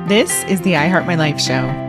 This is the I Heart My Life show.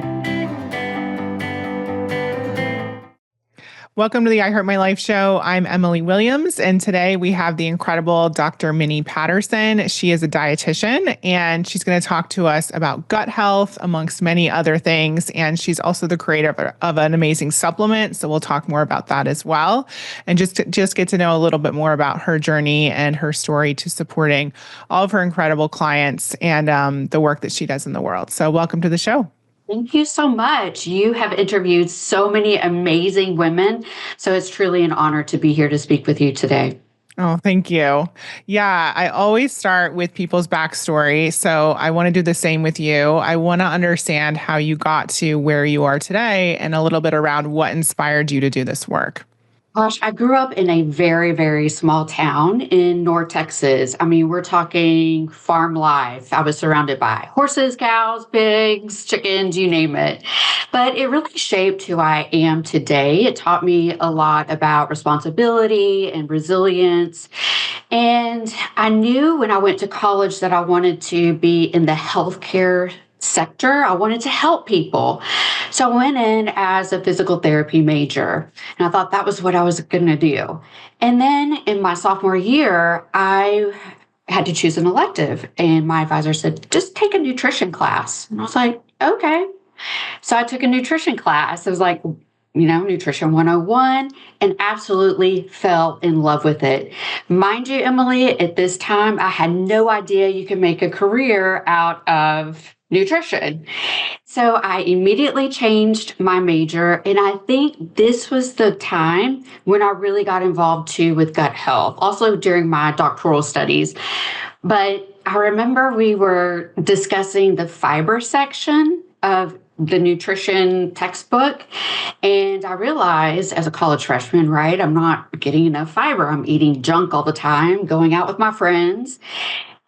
Welcome to the I Heart My Life show. I'm Emily Williams, and today we have the incredible Dr. Mindy Patterson. She is a dietitian, and she's going to talk to us about gut health, amongst many other things. And she's also the creator of an amazing supplement, so we'll talk more about that as well, and just get to know a little bit more about her journey and her story to supporting all of her incredible clients and the work that she does in the world. So welcome to the show. Thank you so much. You have interviewed so many amazing women, so it's truly an honor to be here to speak with you today. Oh, thank you. Yeah, I always start with people's backstory. So I want to do the same with you. I want to understand how you got to where you are today and a little bit around what inspired you to do this work. Gosh, I grew up in a very, very small town in North Texas. I mean, we're talking farm life. I was surrounded by horses, cows, pigs, chickens, you name it. But it really shaped who I am today. It taught me a lot about responsibility and resilience. And I knew when I went to college that I wanted to be in the healthcare sector. I wanted to help people. So I went in as a physical therapy major, and I thought that was what I was going to do. And then in my sophomore year, I had to choose an elective, and my advisor said, just take a nutrition class. And I was like, okay. So I took a nutrition class. It was like, Nutrition 101, and absolutely fell in love with it. Mind you, Emily, at this time, I had no idea you could make a career out of nutrition. So I immediately changed my major. And I think this was the time when I really got involved too with gut health, also during my doctoral studies. But I remember we were discussing the fiber section of the nutrition textbook. And I realized as a college freshman, right, I'm not getting enough fiber. I'm eating junk all the time, going out with my friends.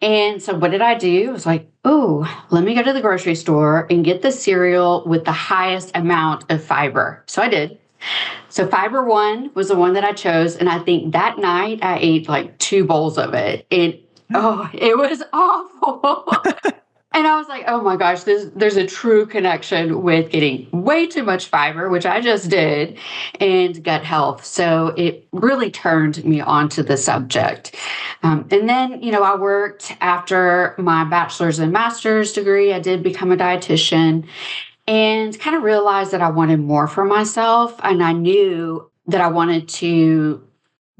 And so what did I do? I was like, oh, let me go to the grocery store and get the cereal with the highest amount of fiber. So I did. So fiber one was the one that I chose. And I think that night I ate like 2 bowls of it. And it was awful. And I was like, oh my gosh, there's a true connection with getting way too much fiber, which I just did, and gut health. So it really turned me onto the subject. And then, I worked after my bachelor's and master's degree. I did become a dietitian and kind of realized that I wanted more for myself. And I knew that I wanted to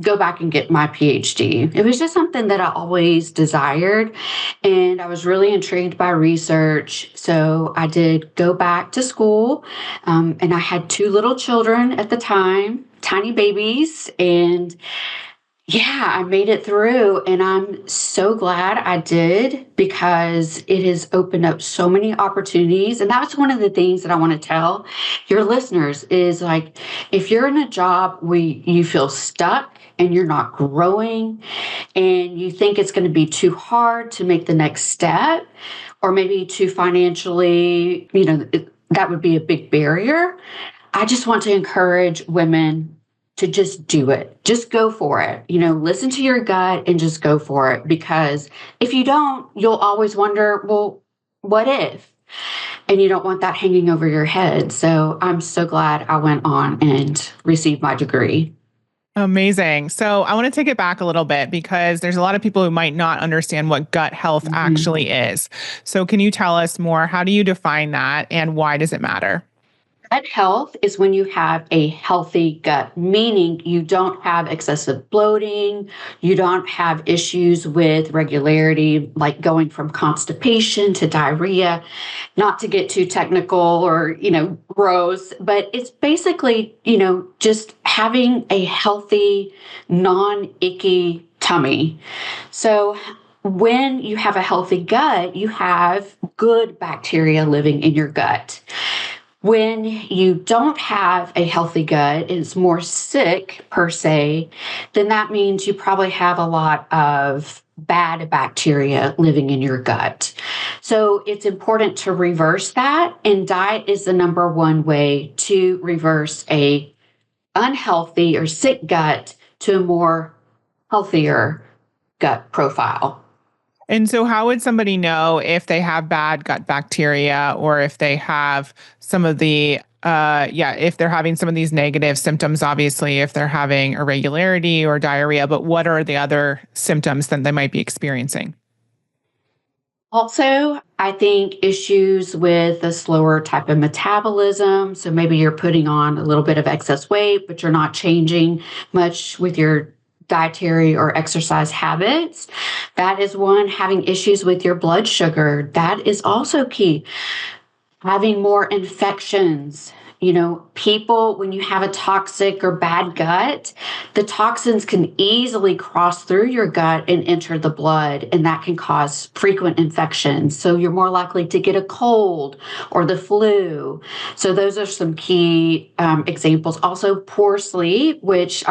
go back and get my PhD. It was just something that I always desired. And I was really intrigued by research. So I did go back to school. And I had 2 little children at the time, tiny babies. And yeah, I made it through. And I'm so glad I did because it has opened up so many opportunities. And that's one of the things that I want to tell your listeners is like, if you're in a job where you feel stuck, and you're not growing and you think it's going to be too hard to make the next step or maybe too financially, that would be a big barrier. I just want to encourage women to just do it. Just go for it. Listen to your gut and just go for it. Because if you don't, you'll always wonder, well, what if? And you don't want that hanging over your head. So I'm so glad I went on and received my degree. Amazing. So I want to take it back a little bit because there's a lot of people who might not understand what gut health actually is. So can you tell us more? How do you define that and why does it matter? Gut health is when you have a healthy gut, meaning you don't have excessive bloating, you don't have issues with regularity, like going from constipation to diarrhea, not to get too technical or, gross, but it's basically, just having a healthy, non-icky tummy. So when you have a healthy gut, you have good bacteria living in your gut. When you don't have a healthy gut, it's more sick per se, then that means you probably have a lot of bad bacteria living in your gut. So it's important to reverse that. And diet is the number one way to reverse a unhealthy or sick gut to a more healthier gut profile. And so, how would somebody know if they have bad gut bacteria or if they have some of if they're having some of these negative symptoms, obviously, if they're having irregularity or diarrhea, but what are the other symptoms that they might be experiencing? Also, I think issues with a slower type of metabolism. So maybe you're putting on a little bit of excess weight, but you're not changing much with your dietary or exercise habits. That is one. Having issues with your blood sugar, that is also key. Having more infections. People, when you have a toxic or bad gut, the toxins can easily cross through your gut and enter the blood, and that can cause frequent infections. So you're more likely to get a cold or the flu. So those are some key examples. Also, poor sleep, which,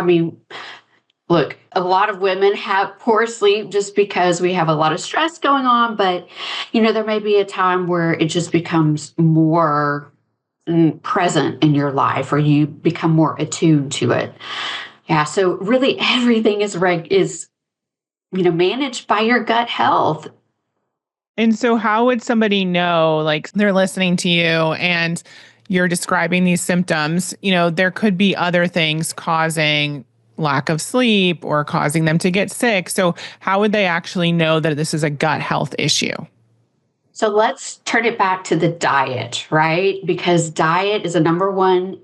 look, a lot of women have poor sleep just because we have a lot of stress going on, but there may be a time where it just becomes more present in your life or you become more attuned to it. Yeah, so really everything is managed by your gut health. And so, how would somebody know, like, they're listening to you and you're describing these symptoms? There could be other things causing lack of sleep or causing them to get sick. So, how would they actually know that this is a gut health issue? So let's turn it back to the diet, right? Because diet is a number one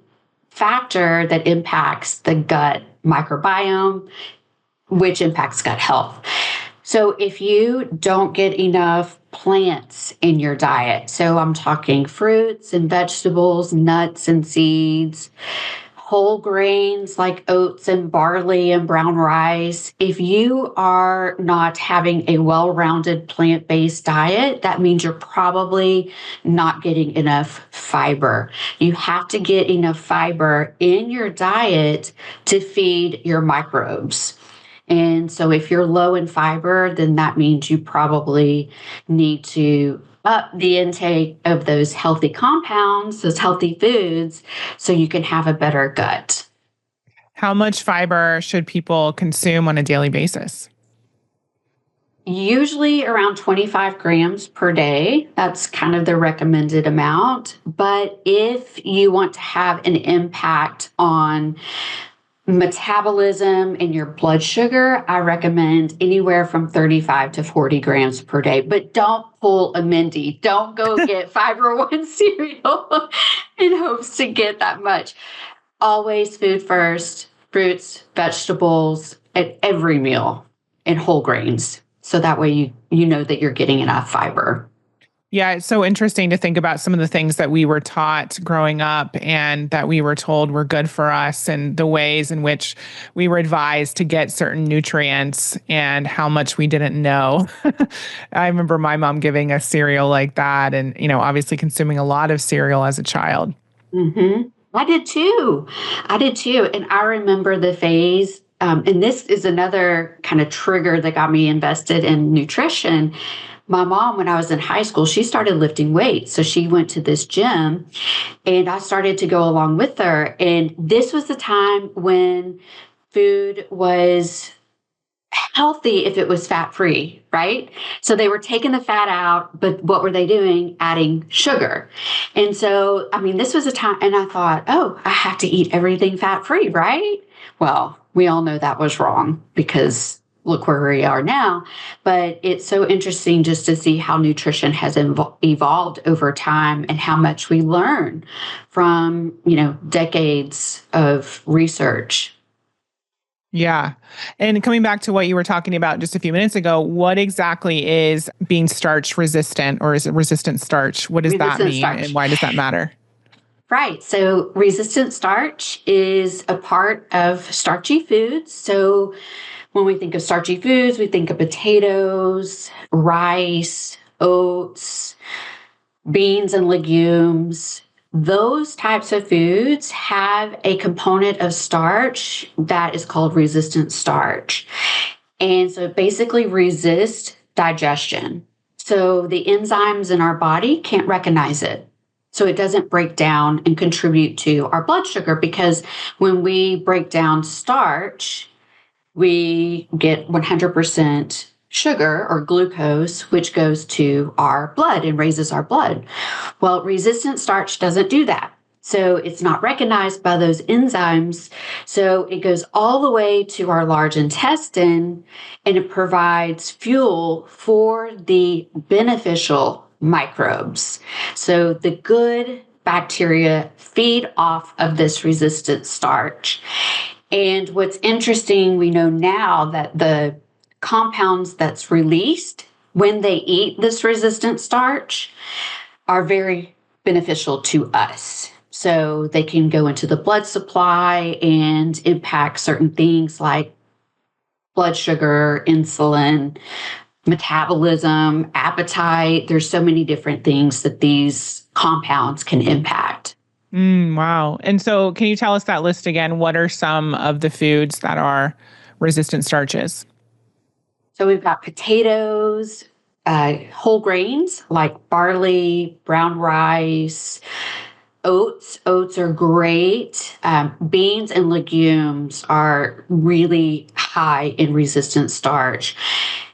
factor that impacts the gut microbiome, which impacts gut health. So if you don't get enough plants in your diet, so I'm talking fruits and vegetables, nuts and seeds, whole grains like oats and barley and brown rice. If you are not having a well rounded plant based diet, that means you're probably not getting enough fiber. You have to get enough fiber in your diet to feed your microbes. And so if you're low in fiber, then that means you probably need to up the intake of those healthy compounds, those healthy foods, so you can have a better gut. How much fiber should people consume on a daily basis? Usually around 25 grams per day. That's kind of the recommended amount. But if you want to have an impact on metabolism and your blood sugar, I recommend anywhere from 35 to 40 grams per day. But don't pull a Mindy. Don't go get Fiber One cereal in hopes to get that much. Always food first, fruits, vegetables at every meal, and whole grains. So that way you know that you're getting enough fiber. Yeah, it's so interesting to think about some of the things that we were taught growing up and that we were told were good for us and the ways in which we were advised to get certain nutrients and how much we didn't know. I remember my mom giving us cereal like that and, obviously consuming a lot of cereal as a child. hmm I did too. I did too. And I remember the phase, and this is another kind of trigger that got me invested in nutrition. My mom, when I was in high school, she started lifting weights. So she went to this gym and I started to go along with her. And this was the time when food was healthy if it was fat free, right? So they were taking the fat out, but what were they doing? Adding sugar. And so, this was a time, and I thought, oh, I have to eat everything fat free, right? Well, we all know that was wrong because look where we are now. But it's so interesting just to see how nutrition has evolved over time and how much we learn from, decades of research. Yeah. And coming back to what you were talking about just a few minutes ago, what exactly is being starch resistant or is it resistant starch? What does that Resistant mean starch. and why does that matter? Right. So resistant starch is a part of starchy foods. So when we think of starchy foods, we think of potatoes, rice, oats, beans and legumes. Those types of foods have a component of starch that is called resistant starch. And so it basically resists digestion. So the enzymes in our body can't recognize it. So it doesn't break down and contribute to our blood sugar because when we break down starch, we get 100% sugar or glucose, which goes to our blood and raises our blood. Well, resistant starch doesn't do that. So it's not recognized by those enzymes. So it goes all the way to our large intestine and it provides fuel for the beneficial microbes. So the good bacteria feed off of this resistant starch. And what's interesting, we know now that the compounds that's released when they eat this resistant starch are very beneficial to us. So they can go into the blood supply and impact certain things like blood sugar, insulin, metabolism, appetite. There's so many different things that these compounds can impact. Wow. And so can you tell us that list again? What are some of the foods that are resistant starches? So we've got potatoes, whole grains like barley, brown rice, oats. Oats are great. Beans and legumes are really high in resistant starch.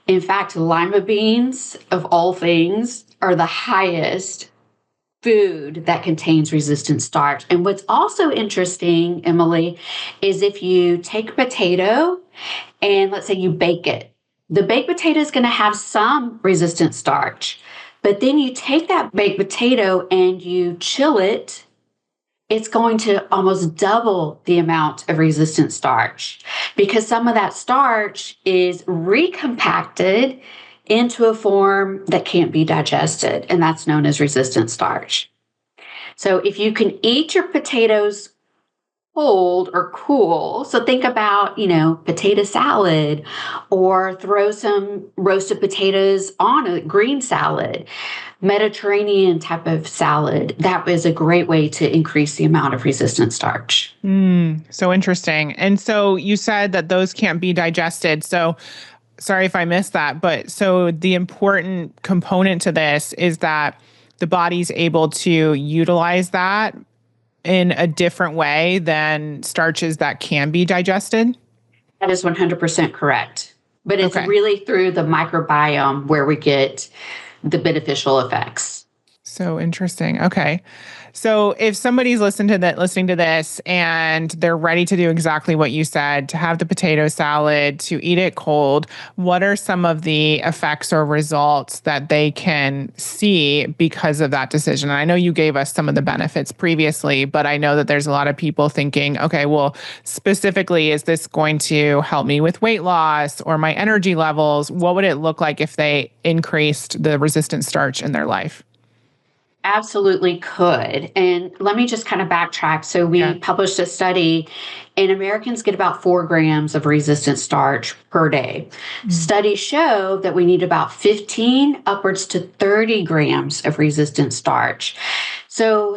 In fact, lima beans, of all things, are the highest food that contains resistant starch. And what's also interesting, Emily, is if you take a potato and let's say you bake it, the baked potato is going to have some resistant starch. But then you take that baked potato and you chill it, it's going to almost double the amount of resistant starch because some of that starch is recompacted into a form that can't be digested, and that's known as resistant starch. So if you can eat your potatoes cold or cool, so think about, potato salad or throw some roasted potatoes on a green salad, Mediterranean type of salad. That is a great way to increase the amount of resistant starch. So interesting. And so you said that those can't be digested. So sorry if I missed that, but so the important component to this is that the body's able to utilize that in a different way than starches that can be digested? That is 100% correct. But it's really through the microbiome where we get the beneficial effects. So interesting. Okay. So if somebody's listening to this and they're ready to do exactly what you said, to have the potato salad, to eat it cold, what are some of the effects or results that they can see because of that decision? And I know you gave us some of the benefits previously, but I know that there's a lot of people thinking, okay, well, specifically, is this going to help me with weight loss or my energy levels? What would it look like if they increased the resistant starch in their life? Absolutely could. And let me just kind of backtrack. So we published a study, and Americans get about 4 grams of resistant starch per day. Studies show that we need about 15 upwards to 30 grams of resistant starch. So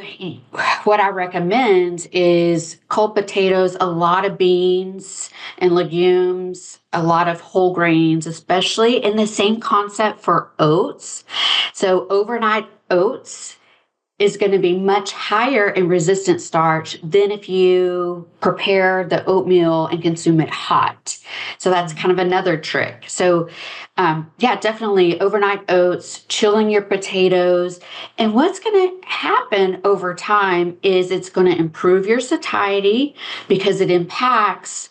what I recommend is cold potatoes, a lot of beans and legumes, a lot of whole grains, especially in the same concept for oats. So overnight oats is going to be much higher in resistant starch than if you prepare the oatmeal and consume it hot. So that's kind of another trick. So definitely overnight oats, chilling your potatoes. And what's going to happen over time is it's going to improve your satiety because it impacts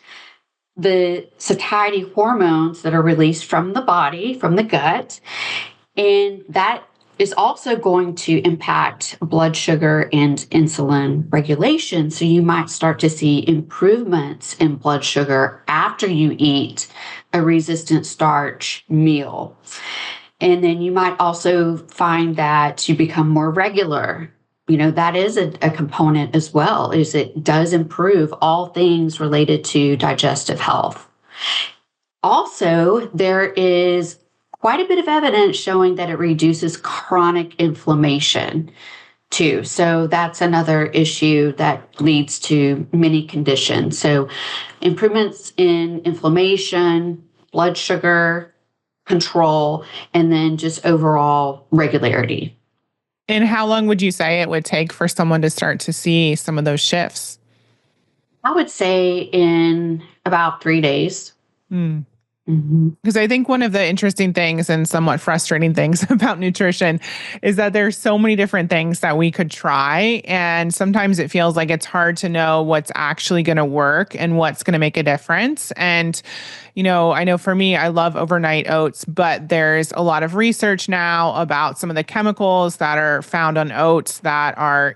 the satiety hormones that are released from the body, from the gut. And that is also going to impact blood sugar and insulin regulation. So you might start to see improvements in blood sugar after you eat a resistant starch meal. And then you might also find that you become more regular. That is a component as well, is it does improve all things related to digestive health. Also, there is quite a bit of evidence showing that it reduces chronic inflammation too. So that's another issue that leads to many conditions. So improvements in inflammation, blood sugar control, and then just overall regularity. And how long would you say it would take for someone to start to see some of those shifts? I would say in about 3 days. Mhm. Because I think one of the interesting things and somewhat frustrating things about nutrition is that there's so many different things that we could try. And sometimes it feels like it's hard to know what's actually going to work and what's going to make a difference. And, I know for me, I love overnight oats, but there's a lot of research now about some of the chemicals that are found on oats that are,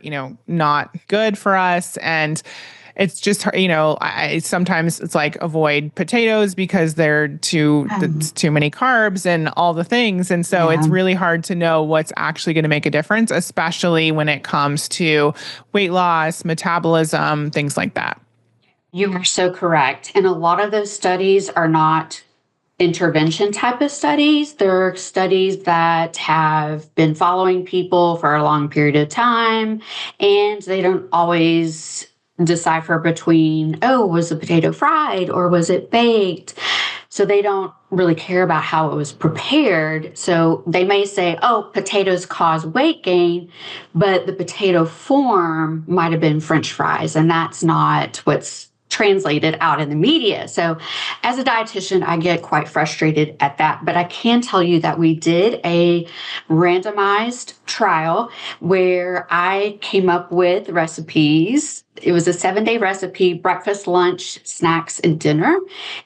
not good for us. And it's just, sometimes it's like avoid potatoes because it's too many carbs and all the things. And so Yeah. it's really hard to know what's actually going to make a difference, especially when it comes to weight loss, metabolism, things like that. You are so correct. And a lot of those studies are not intervention type of studies. They're studies that have been following people for a long period of time, and they don't always decipher between, oh, was the potato fried or was it baked? So they don't really care about how it was prepared. So they may say, oh, potatoes cause weight gain, but the potato form might have been French fries, and that's not what's translated out in the media. So as a dietitian, I get quite frustrated at that. But I can tell you that we did a randomized trial where I came up with recipes. It was a 7-day recipe: breakfast, lunch, snacks, and dinner.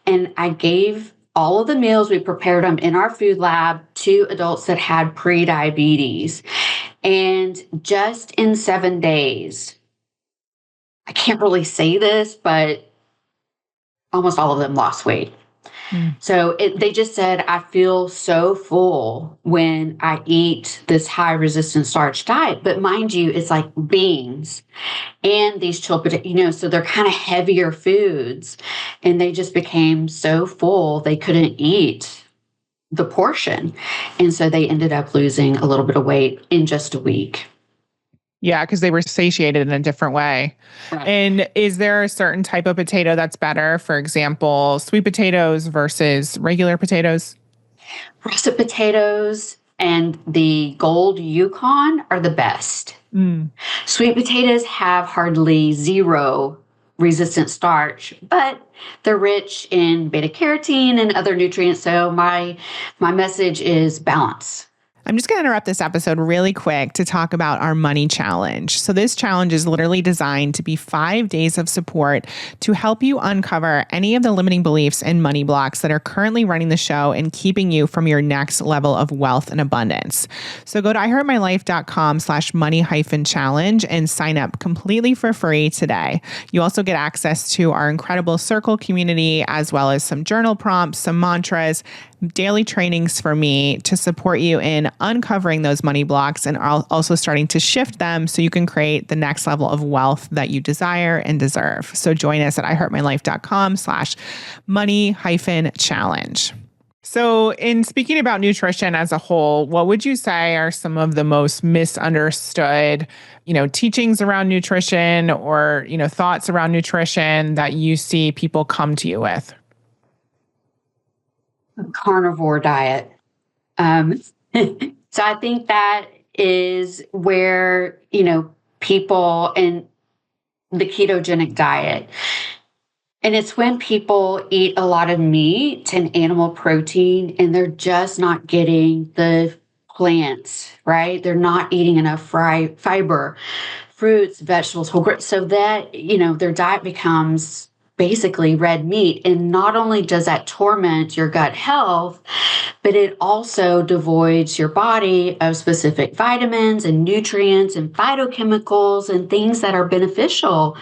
And I gave all of the meals, we prepared them in our food lab to adults that had pre-diabetes. And just in 7 days, I can't really say this, but almost all of them lost weight. Mm. So they just said, I feel so full when I eat this high resistant starch diet. But mind you, it's like beans and these chilled potatoes, so they're kind of heavier foods. And they just became so full, they couldn't eat the portion. And so they ended up losing a little bit of weight in just a week. Yeah, because they were satiated in a different way. Right. And is there a certain type of potato that's better? For example, sweet potatoes versus regular potatoes? Russet potatoes and the gold Yukon are the best. Mm. Sweet potatoes have hardly zero resistant starch, but they're rich in beta carotene and other nutrients. So my message is balance. I'm just going to interrupt this episode really quick to talk about our money challenge. So this challenge is literally designed to be 5 days of support to help you uncover any of the limiting beliefs and money blocks that are currently running the show and keeping you from your next level of wealth and abundance. So go to iheartmylife.com/money-challenge and sign up completely for free today. You also get access to our incredible circle community, as well as some journal prompts, some mantras, daily trainings for me to support you in uncovering those money blocks and also starting to shift them so you can create the next level of wealth that you desire and deserve. So join us at iheartmylife.com/money-challenge. So in speaking about nutrition as a whole, what would you say are some of the most misunderstood, teachings around nutrition or, thoughts around nutrition that you see people come to you with? Carnivore diet. So I think that is where, people in the ketogenic diet. And it's when people eat a lot of meat and animal protein and they're just not getting the plants, right? They're not eating enough fiber, fruits, vegetables, whole grains. So that, their diet becomes basically red meat. And not only does that torment your gut health, but it also devoids your body of specific vitamins and nutrients and phytochemicals and things that are beneficial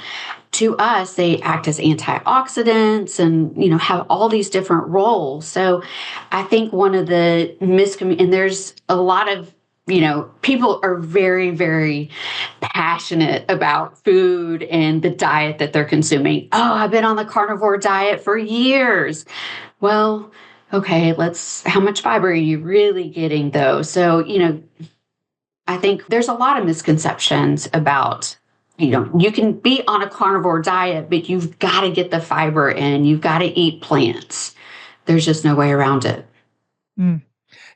to us. They act as antioxidants and, have all these different roles. So I think one of the and there's a lot of, people are very, very passionate about food and the diet that they're consuming. Oh, I've been on the carnivore diet for years. Well, okay, how much fiber are you really getting though? So, I think there's a lot of misconceptions about, you can be on a carnivore diet, but you've got to get the fiber in, you've got to eat plants. There's just no way around it. Mm.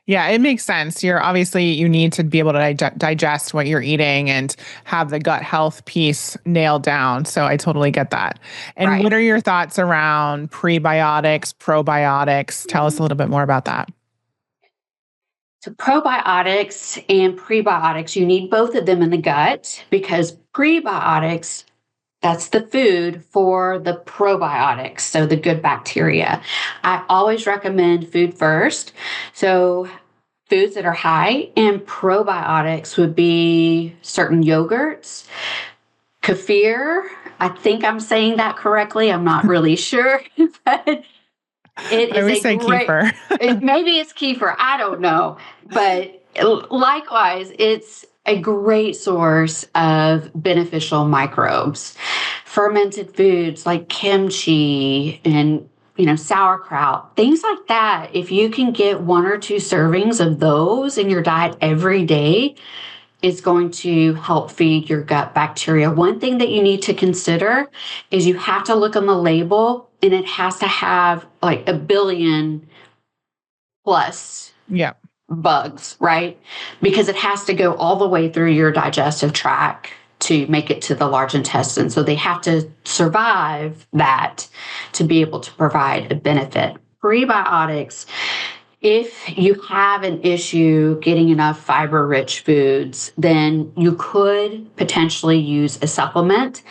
Yeah, it makes sense. You need to be able to digest what you're eating and have the gut health piece nailed down. So I totally get that. And Right. what are your thoughts around prebiotics, probiotics? Tell us a little bit more about that. So, probiotics and prebiotics, you need both of them in the gut because prebiotics, that's the food for the probiotics, so the good bacteria. I always recommend food first. So, foods that are high in probiotics would be certain yogurts, kefir. I think I'm saying that correctly. I'm not really sure, but it I is always a say great, kefir. maybe it's kefir, I don't know. But likewise, it's a great source of beneficial microbes. Fermented foods like kimchi and sauerkraut, things like that. If you can get one or two servings of those in your diet every day, is going to help feed your gut bacteria. One thing that you need to consider is you have to look on the label and it has to have like a billion plus Yeah. bugs, right? Because it has to go all the way through your digestive tract to make it to the large intestine. So they have to survive that to be able to provide a benefit. Prebiotics, if you have an issue getting enough fiber rich foods, then you could potentially use a supplement.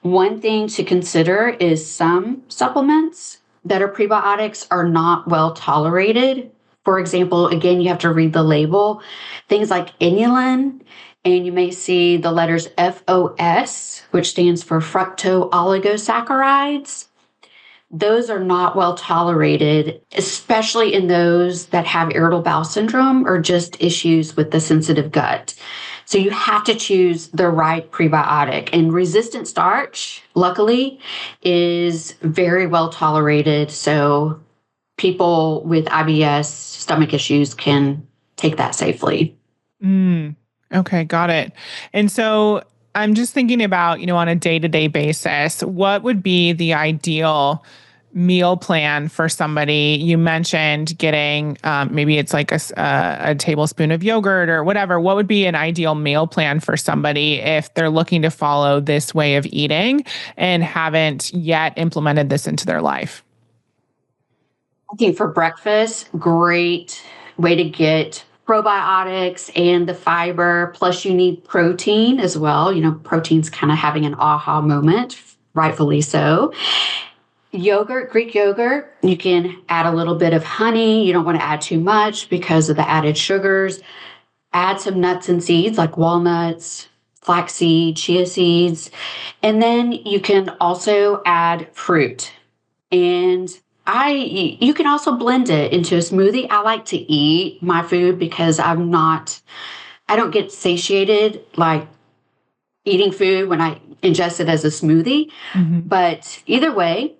One thing to consider is some supplements that are prebiotics are not well tolerated. For example, again, you have to read the label. Things like inulin, and you may see the letters FOS, which stands for fructo oligosaccharides. Those are not well tolerated, especially in those that have irritable bowel syndrome or just issues with the sensitive gut. So you have to choose the right prebiotic. And resistant starch, luckily, is very well tolerated. So people with IBS, stomach issues can take that safely. Mm, okay, got it. And so I'm just thinking about, on a day-to-day basis, what would be the ideal meal plan for somebody? You mentioned getting maybe it's like a tablespoon of yogurt or whatever. What would be an ideal meal plan for somebody if they're looking to follow this way of eating and haven't yet implemented this into their life? I think for breakfast, great way to get probiotics and the fiber. Plus, you need protein as well. Protein's kind of having an aha moment, rightfully so. Yogurt, Greek yogurt, you can add a little bit of honey. You don't want to add too much because of the added sugars. Add some nuts and seeds like walnuts, flaxseed, chia seeds. And then you can also add fruit. And you can also blend it into a smoothie. I like to eat my food because I don't get satiated like eating food when I ingest it as a smoothie. Mhm. But either way,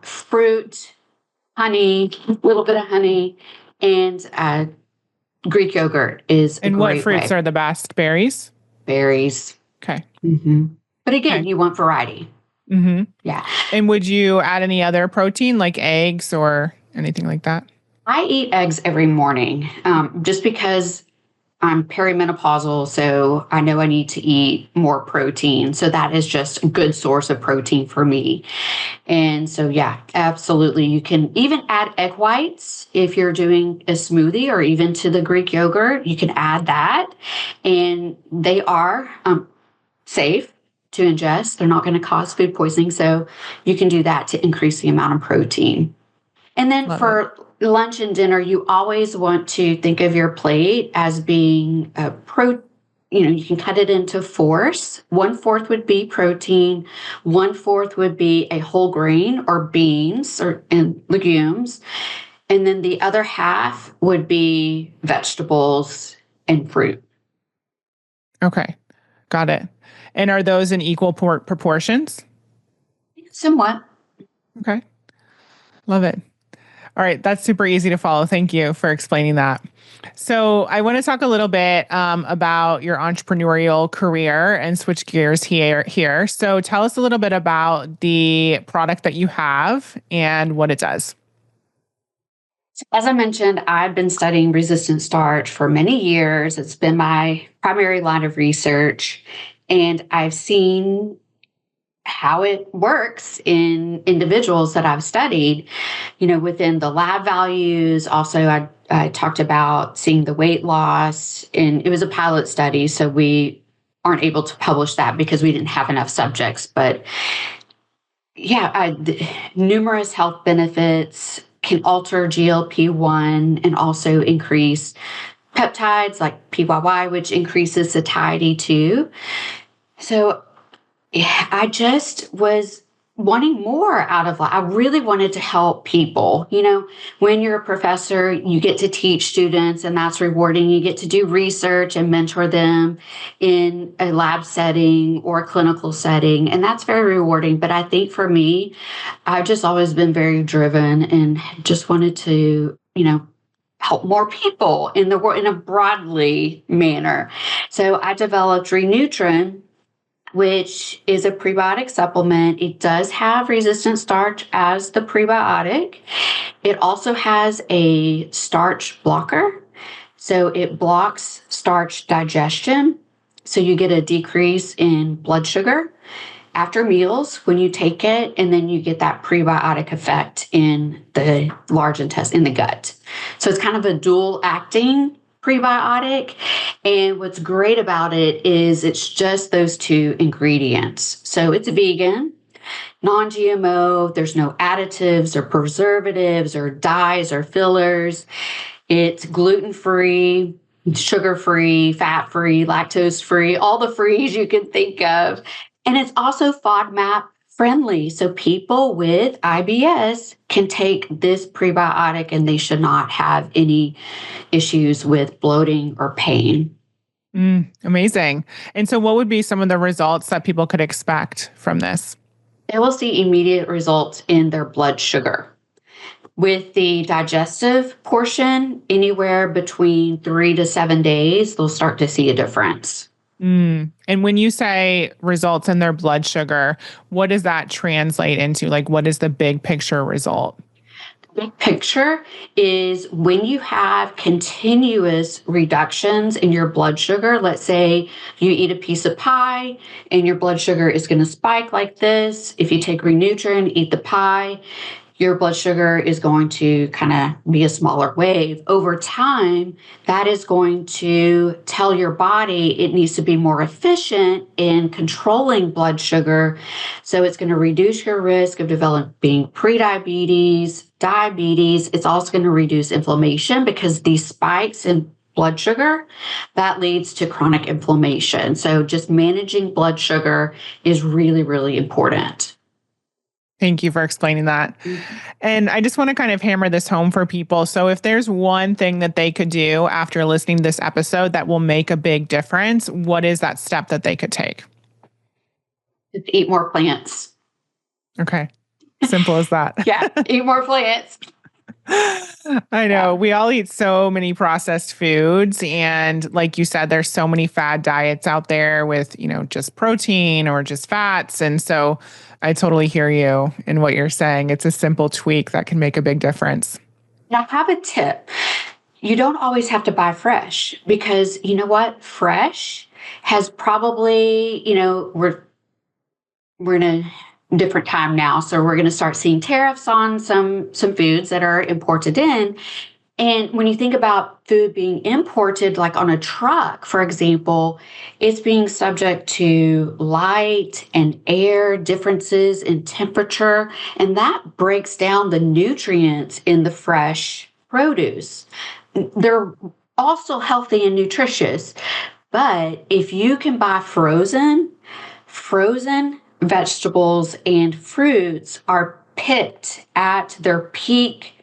fruit, honey, a little bit of honey, and Greek yogurt is a And what great fruits way. are the best? Berries? Berries. Okay. But again, Okay. you want variety. Hmm. Yeah. And would you add any other protein like eggs or anything like that? I eat eggs every morning just because I'm perimenopausal, so I know I need to eat more protein. So that is just a good source of protein for me. And so, yeah, absolutely. You can even add egg whites if you're doing a smoothie or even to the Greek yogurt. You can add that. And they are safe to ingest. They're not going to cause food poisoning. So you can do that to increase the amount of protein. And then Love it. for lunch and dinner, you always want to think of your plate as being you can cut it into fourths. 1/4 would be protein, 1/4 would be a whole grain or beans and legumes, and then the other half would be vegetables and fruit. Okay. Got it. And are those in equal proportions? Somewhat. Okay. Love it. All right. That's super easy to follow. Thank you for explaining that. So, I want to talk a little bit about your entrepreneurial career and switch gears here. So, tell us a little bit about the product that you have and what it does. As I mentioned, I've been studying resistant starch for many years. It's been my primary line of research, and I've seen how it works in individuals that I've studied, within the lab values. Also, I talked about seeing the weight loss, and it was a pilot study, so we aren't able to publish that because we didn't have enough subjects. But yeah, numerous health benefits, can alter GLP-1 and also increase peptides like PYY, which increases satiety too. So yeah, I just was wanting more out of life. I really wanted to help people. When you're a professor, you get to teach students, and that's rewarding. You get to do research and mentor them in a lab setting or a clinical setting, and that's very rewarding. But I think for me, I've just always been very driven and just wanted to, help more people in the world in a broadly manner. So I developed Renutrin, which is a prebiotic supplement. It does have resistant starch as the prebiotic. It also has a starch blocker. So it blocks starch digestion. So you get a decrease in blood sugar after meals when you take it, and then you get that prebiotic effect in the large intestine, in the gut. So it's kind of a dual acting prebiotic. And what's great about it is it's just those two ingredients. So it's vegan, non-GMO. There's no additives or preservatives or dyes or fillers. It's gluten-free, sugar-free, fat-free, lactose-free, all the frees you can think of. And it's also FODMAP friendly. So people with IBS can take this prebiotic and they should not have any issues with bloating or pain. Amazing. And so what would be some of the results that people could expect from this? They will see immediate results in their blood sugar. With the digestive portion, anywhere between 3 to 7 days, they'll start to see a difference. And when you say results in their blood sugar, what does that translate into? Like, what is the big picture result? The big picture is when you have continuous reductions in your blood sugar. Let's say you eat a piece of pie and your blood sugar is going to spike like this. If you take Renutrin, eat the pie, your blood sugar is going to kind of be a smaller wave. Over time, that is going to tell your body it needs to be more efficient in controlling blood sugar. So it's going to reduce your risk of developing prediabetes, diabetes. It's also going to reduce inflammation because these spikes in blood sugar, that leads to chronic inflammation. So just managing blood sugar is really, really important. Thank you for explaining that. And I just want to kind of hammer this home for people. So if there's one thing that they could do after listening to this episode that will make a big difference, what is that step that they could take? Just eat more plants. Okay. Simple as that. Yeah, eat more plants. I know. We all eat so many processed foods. And like you said, there's so many fad diets out there with, just protein or just fats. And so I totally hear you in what you're saying. It's a simple tweak that can make a big difference. Now, I have a tip. You don't always have to buy fresh because you know what? Fresh has probably, we're in a different time now. So we're going to start seeing tariffs on some foods that are imported in. And when you think about food being imported, like on a truck, for example, it's being subject to light and air differences in temperature, and that breaks down the nutrients in the fresh produce. They're also healthy and nutritious, but if you can buy frozen vegetables and fruits are picked at their peak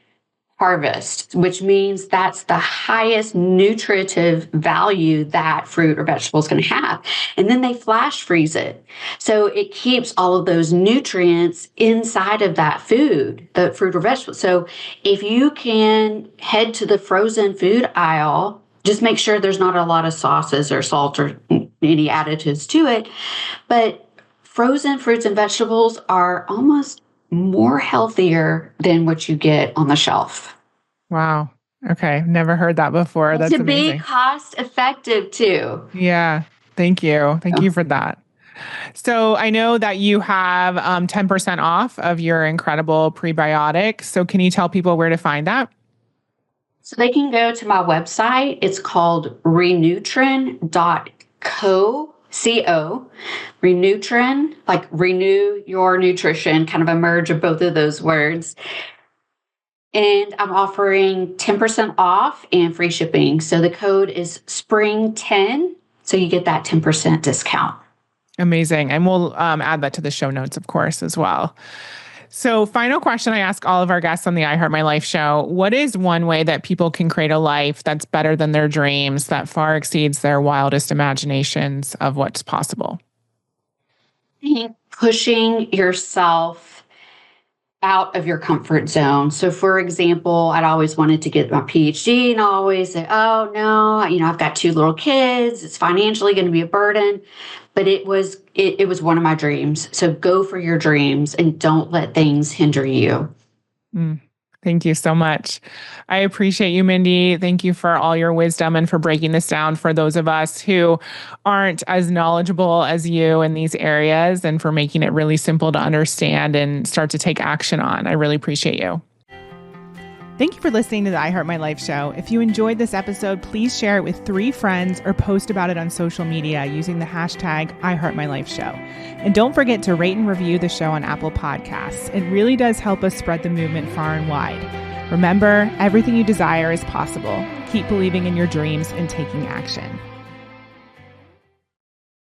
harvest, which means that's the highest nutritive value that fruit or vegetable is going to have. And then they flash freeze it. So it keeps all of those nutrients inside of that food, the fruit or vegetable. So if you can head to the frozen food aisle, just make sure there's not a lot of sauces or salt or any additives to it. But frozen fruits and vegetables are almost more healthier than what you get on the shelf. Wow. Okay. Never heard that before. And That's to be amazing. cost effective too. Yeah. Thank you. Thank you for that. So I know that you have 10% off of your incredible prebiotic. So can you tell people where to find that? So they can go to my website. It's called renutrin.co. Renutrin, like renew your nutrition, kind of a merge of both of those words. And I'm offering 10% off and free shipping. So the code is spring10. So you get that 10% discount. Amazing. And we'll add that to the show notes, of course, as well. So, final question I ask all of our guests on the I Heart My Life show. What is one way that people can create a life that's better than their dreams, that far exceeds their wildest imaginations of what's possible? Pushing yourself out of your comfort zone. So, for example, I'd always wanted to get my PhD and I always say, oh, no, I've got 2 little kids. It's financially going to be a burden. But it was one of my dreams. So go for your dreams and don't let things hinder you. Thank you so much. I appreciate you, Mindy. Thank you for all your wisdom and for breaking this down for those of us who aren't as knowledgeable as you in these areas and for making it really simple to understand and start to take action on. I really appreciate you. Thank you for listening to the I Heart My Life show. If you enjoyed this episode, please share it with 3 friends or post about it on social media using the hashtag I Heart My Life show. And don't forget to rate and review the show on Apple Podcasts. It really does help us spread the movement far and wide. Remember, everything you desire is possible. Keep believing in your dreams and taking action.